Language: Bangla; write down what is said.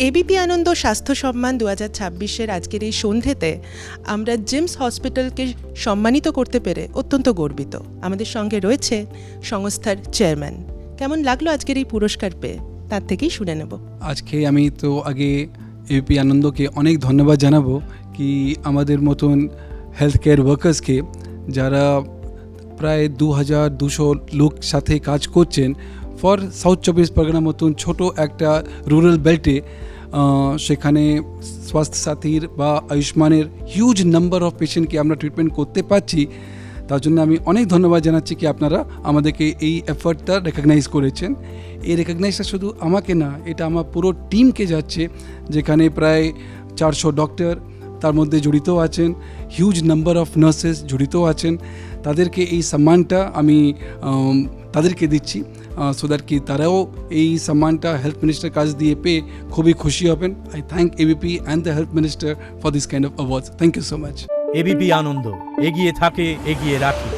এবিপি আনন্দ স্বাস্থ্য সম্মান 2026-এর আজকের এই সন্ধ্যেতে আমরা জিমস হসপিটালকে সম্মানিত করতে পেরে অত্যন্ত গর্বিত। আমাদের সঙ্গে রয়েছে সংস্থার চেয়ারম্যান। কেমন লাগলো আজকের এই পুরস্কার পেয়ে, তার থেকেই শুনে নেব। আজকে আমি তো আগে এবিপি আনন্দকে অনেক ধন্যবাদ জানাবো কি আমাদের মতন হেলথ কেয়ার ওয়ার্কার্সকে, যারা প্রায় 2200 লোক সাথে কাজ করছেন ফর সাউথ চব্বিশ পরগনার মতন ছোট একটা রুরাল বেল্টে, সেখানে স্বাস্থ্য সাথীর বা আয়ুষ্মানের হিউজ নাম্বার অফ পেশেন্টকে আমরা ট্রিটমেন্ট করতে পারছি। তার জন্য আমি অনেক ধন্যবাদ জানাচ্ছি কি আপনারা আমাদেরকে এই এফার্টটা রেকগনাইজ করেছেন। এই রেকগনাইজটা শুধু আমাকে না, এটা আমার পুরো টিমকে যাচ্ছে, যেখানে প্রায় 400 ডক্টর তার মধ্যে জড়িত আছেন, হিউজ নাম্বার অফ নার্সেস জড়িত আছেন। তাদেরকে এই সম্মানটা আমি তাদেরকে দিচ্ছি, সো দ্যাট কি তারাও এই সম্মানটা হেলথ মিনিস্টার কাজ দিয়ে পেয়ে খুবই খুশি হবেন। I thank ABP and the health minister for this kind of awards. Thank you so much. ABP Ananda, এগিয়ে থাকে, এগিয়ে রাখে।